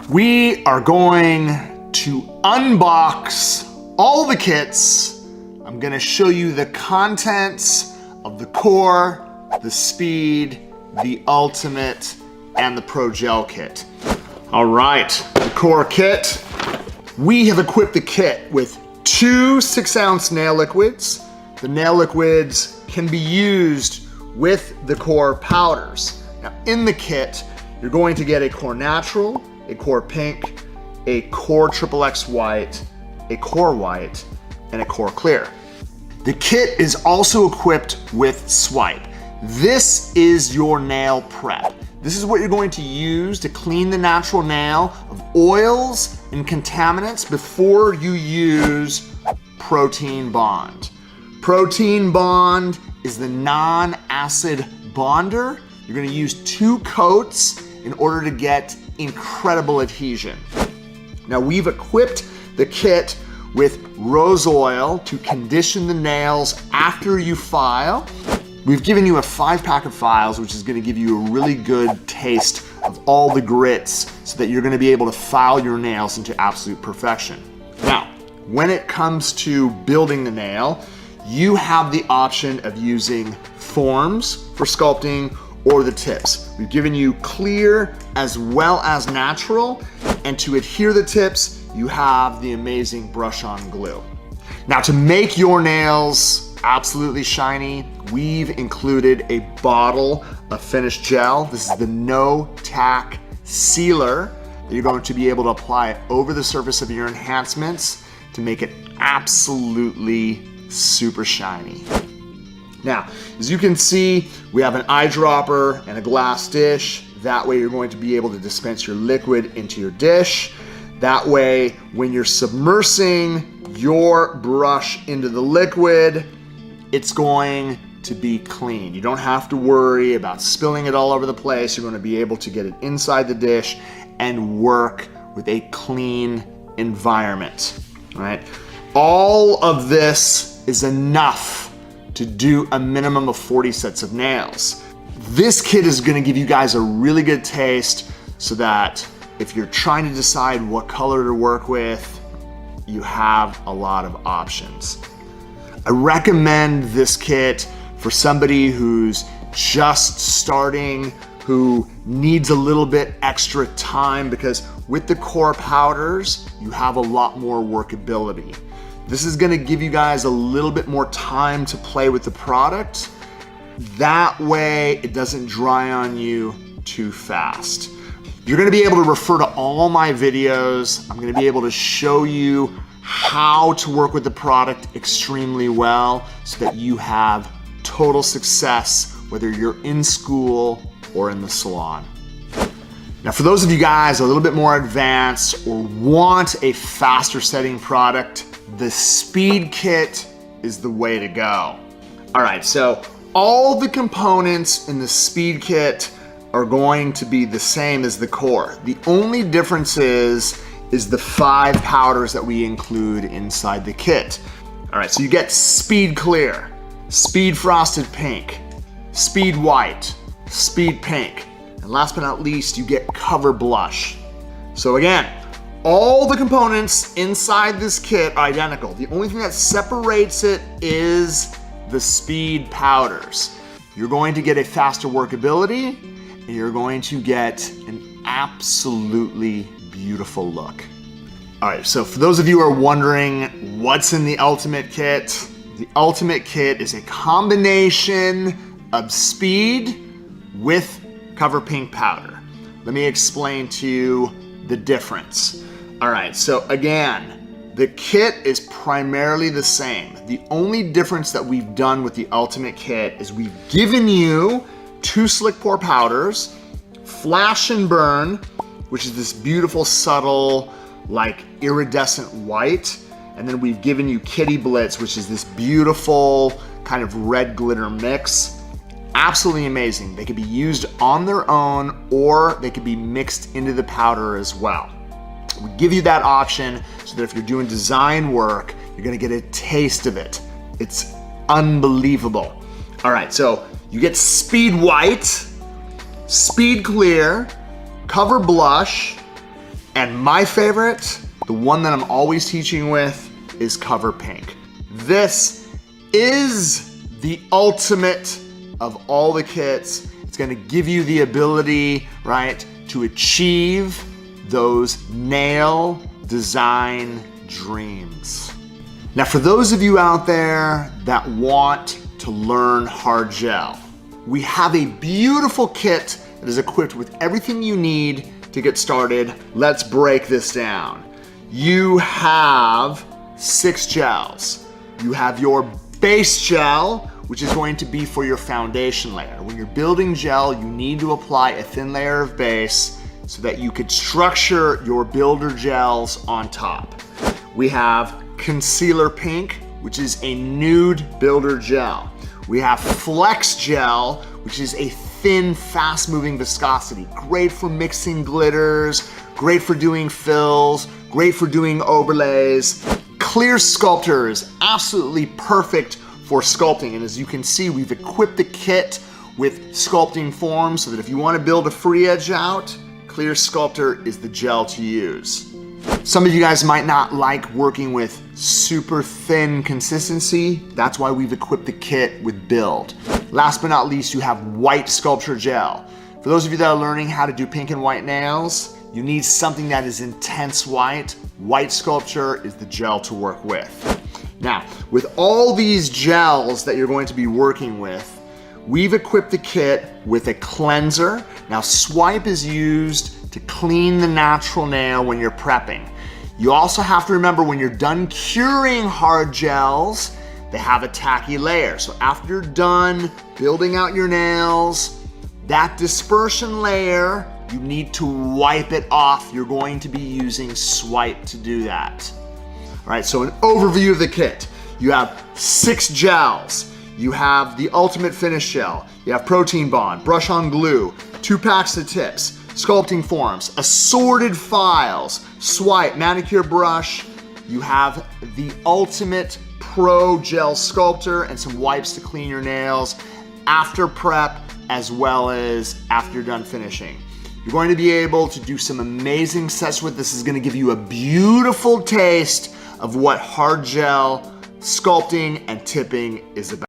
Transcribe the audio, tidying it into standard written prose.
We are going to unbox all the kits. I'm gonna show you the contents of the core, the speed, the ultimate, and the pro gel kit. All right, the core kit. We have equipped the kit with 2 6-ounce nail liquids. The nail liquids can be used with the core powders. Now in the kit, you're going to get a core natural, a core pink, a core XXX white, a core white, and a core clear. The kit is also equipped with Swipe. This is your nail prep. This is what you're going to use to clean the natural nail of oils and contaminants before you use Protein Bond. Protein Bond is the non-acid bonder. You're gonna use 2 coats in order to get incredible adhesion. Now we've equipped the kit with rose oil to condition the nails after you file. We've given you a 5-pack of files, which is gonna give you a really good taste of all the grits so that you're gonna be able to file your nails into absolute perfection. Now, when it comes to building the nail, you have the option of using forms for sculpting or the tips. We've given you clear as well as natural, and to adhere the tips, you have the amazing brush-on glue. Now to make your nails absolutely shiny, we've included a bottle of finished gel. This is the no tack sealer that you're going to be able to apply over the surface of your enhancements to make it absolutely super shiny. Now, as you can see, we have an eyedropper and a glass dish. That way you're going to be able to dispense your liquid into your dish. That way, when you're submersing your brush into the liquid, it's going to be clean. You don't have to worry about spilling it all over the place. You're going to be able to get it inside the dish and work with a clean environment, right? All of this is enough to do a minimum of 40 sets of nails. This kit is gonna give you guys a really good taste so that if you're trying to decide what color to work with, you have a lot of options. I recommend this kit for somebody who's just starting, who needs a little bit extra time, because with the core powders, you have a lot more workability. This is gonna give you guys a little bit more time to play with the product. That way it doesn't dry on you too fast. You're gonna be able to refer to all my videos. I'm gonna be able to show you how to work with the product extremely well so that you have total success, whether you're in school or in the salon. Now, for those of you guys a little bit more advanced or want a faster setting product, the Speed Kit is the way to go. All right, so all the components in the Speed Kit are going to be the same as the core. The only difference is the 5 powders that we include inside the kit. All right, so you get Speed Clear, Speed Frosted Pink, Speed White, Speed Pink, and last but not least, you get Cover Blush. So again, all the components inside this kit are identical. The only thing that separates it is the speed powders. You're going to get a faster workability, and you're going to get an absolutely beautiful look. All right, so for those of you who are wondering what's in the Ultimate Kit, the Ultimate Kit is a combination of speed with Cover Pink powder. Let me explain to you the difference. All right, so again, the kit is primarily the same. The only difference that we've done with the Ultimate Kit is we've given you 2 slick pour powders, Flash and Burn, which is this beautiful, subtle, like iridescent white, and then we've given you Kitty Blitz, which is this beautiful kind of red glitter mix. Absolutely amazing. They could be used on their own, or they could be mixed into the powder as well. We give you that option so that if you're doing design work, you're gonna get a taste of it. It's unbelievable. All right, so you get Speed White, Speed Clear, Cover Blush, And my favorite, the one that I'm always teaching with, is Cover Pink. This is the ultimate of all the kits. It's gonna give you the ability, right, to achieve those nail design dreams. Now, for those of you out there that want to learn hard gel, we have a beautiful kit that is equipped with everything you need to get started. Let's break this down. You have 6 gels. You have your base gel, which is going to be for your foundation layer. When you're building gel, you need to apply a thin layer of base so that you could structure your builder gels on top. We have Concealer Pink, which is a nude builder gel. We have Flex Gel, which is a thin, fast-moving viscosity. Great for mixing glitters, great for doing fills, great for doing overlays. Clear Sculptor is absolutely perfect for sculpting, and as you can see, we've equipped the kit with sculpting forms so that if you want to build a free edge out, Clear Sculptor is the gel to use. Some of you guys might not like working with super thin consistency. That's why we've equipped the kit with Build. Last but not least, you have White Sculpture Gel. For those of you that are learning how to do pink and white nails, you need something that is intense white. White Sculpture is the gel to work with. Now, with all these gels that you're going to be working with, we've equipped the kit with a cleanser. Now, Swipe is used to clean the natural nail when you're prepping. You also have to remember when you're done curing hard gels, they have a tacky layer. So after you're done building out your nails, that dispersion layer, you need to wipe it off. You're going to be using Swipe to do that. All right, so an overview of the kit. You have 6 gels. You have the Ultimate Finish Gel. You have Protein Bond, Brush On Glue, 2 packs of tips, sculpting forms, assorted files, Swipe, manicure brush. You have the Ultimate Pro Gel Sculptor and some wipes to clean your nails after prep as well as after you're done finishing. You're going to be able to do some amazing sets with this. Is going to give you a beautiful taste of what hard gel sculpting and tipping is about.